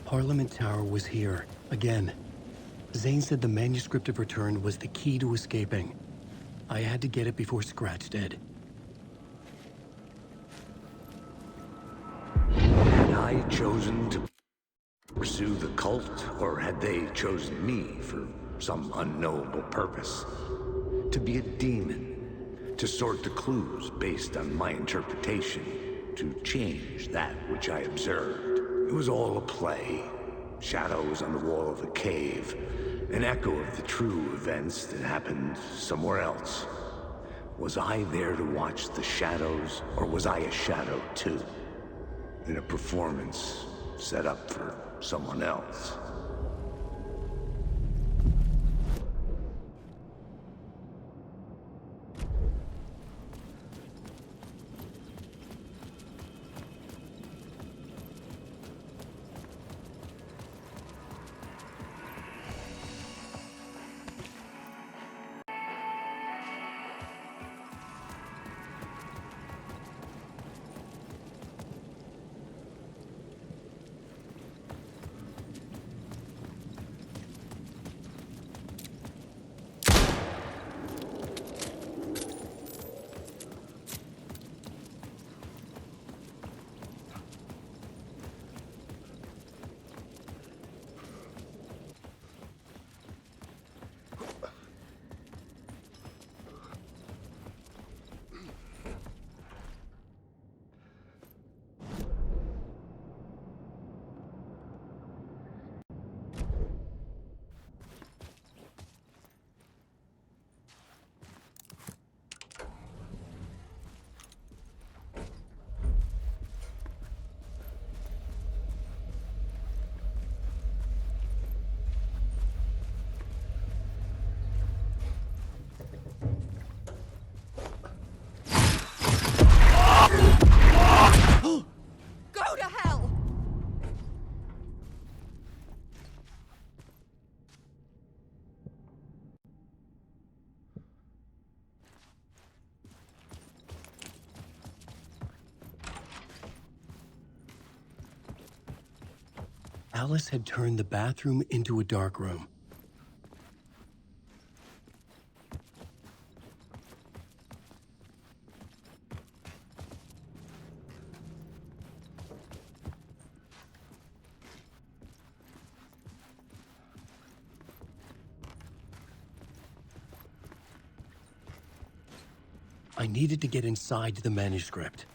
Parliament Tower was here, again. Zane said the manuscript of return was the key to escaping. I had to get it before Scratch did. Had I chosen to pursue the cult, or had they chosen me for some unknowable purpose? To be a demon, to sort the clues based on my interpretation, to change that which I observed. It was all a play. Shadows on the wall of the cave, an echo of the true events that happened somewhere else. Was I there to watch the shadows, or was I a shadow too? In a performance set up for someone else. Go to hell! Alice had turned the bathroom into a dark room. I needed to get inside the manuscript.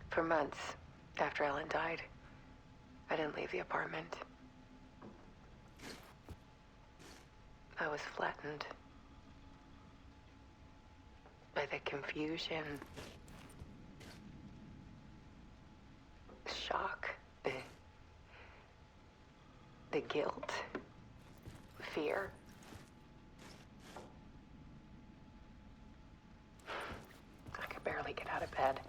For months after Ellen died, I didn't leave the apartment. I was flattened by the confusion, shock, the guilt, fear. I could barely get out of bed.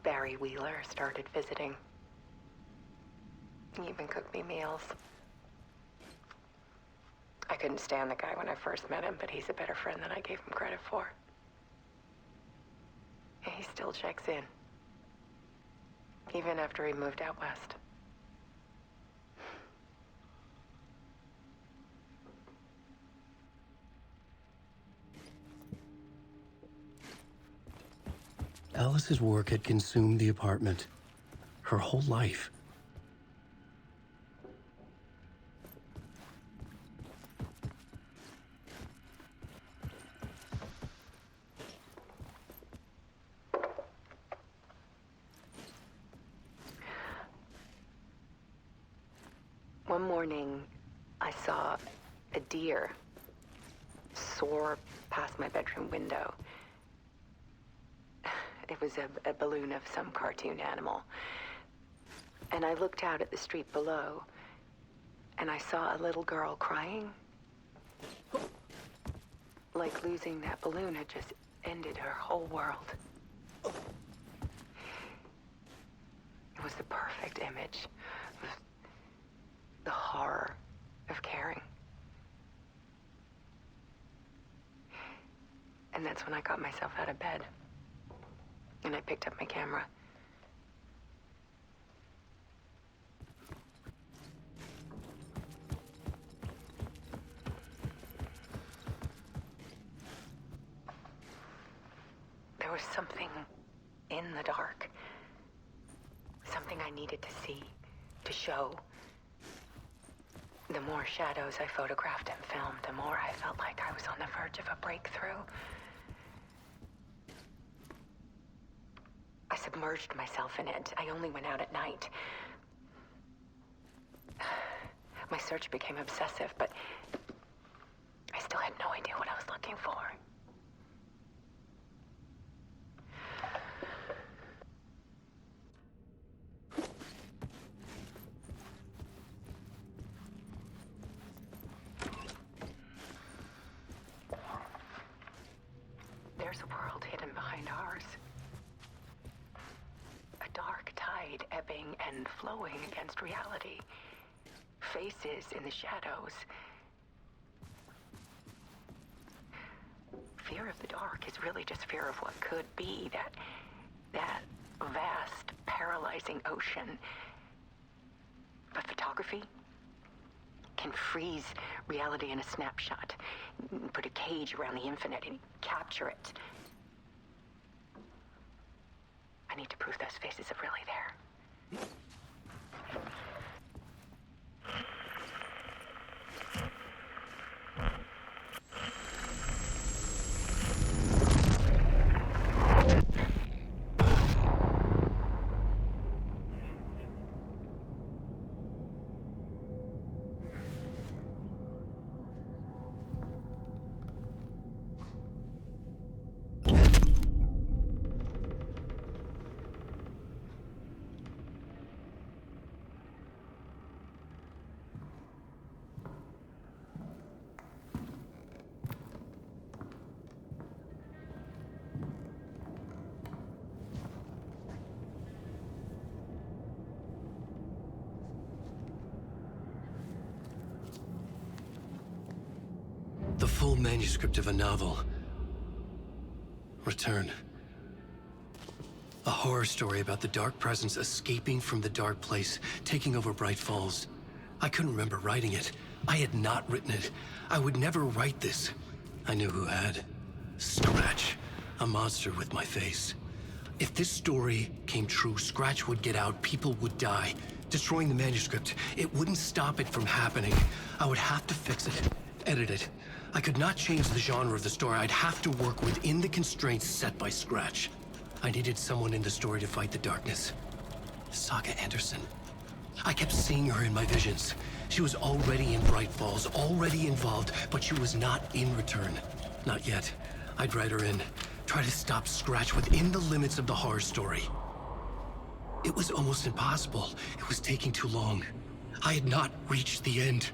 Barry Wheeler started visiting. He even cooked me meals. I couldn't stand the guy when I first met him, but he's a better friend than I gave him credit for. And he still checks in, even after he moved out west. Alice's work had consumed the apartment. Her whole life. One morning, I saw a deer soar past my bedroom window. It was a balloon of some cartoon animal. And I looked out at the street below, and I saw a little girl crying. Like losing that balloon had just ended her whole world. It was the perfect image of the horror of caring. And that's when I got myself out of bed. And I picked up my camera. There was something in the dark. Something I needed to see, to show. The more shadows I photographed and filmed, the more I felt like I was on the verge of a breakthrough. I submerged myself in it. I only went out at night. My search became obsessive, but I still had no idea what I was looking for. There's a world hidden behind ours. A dark tide ebbing and flowing against reality. Faces in the shadows. Fear of the dark is really just fear of what could be, that vast, paralyzing ocean. But photography can freeze reality in a snapshot, put a cage around the infinite and capture it. I need to prove those faces are really there. The full manuscript of a novel. Return. A horror story about the dark presence escaping from the dark place, taking over Bright Falls. I couldn't remember writing it. I had not written it. I would never write this. I knew who had. Scratch. A monster with my face. If this story came true, Scratch would get out, people would die. Destroying the manuscript, it wouldn't stop it from happening. I would have to fix it, edit it. I could not change the genre of the story. I'd have to work within the constraints set by Scratch. I needed someone in the story to fight the darkness. Saga Anderson. I kept seeing her in my visions. She was already in Bright Falls, already involved, but she was not in Return. Not yet. I'd write her in. Try to stop Scratch within the limits of the horror story. It was almost impossible. It was taking too long. I had not reached the end.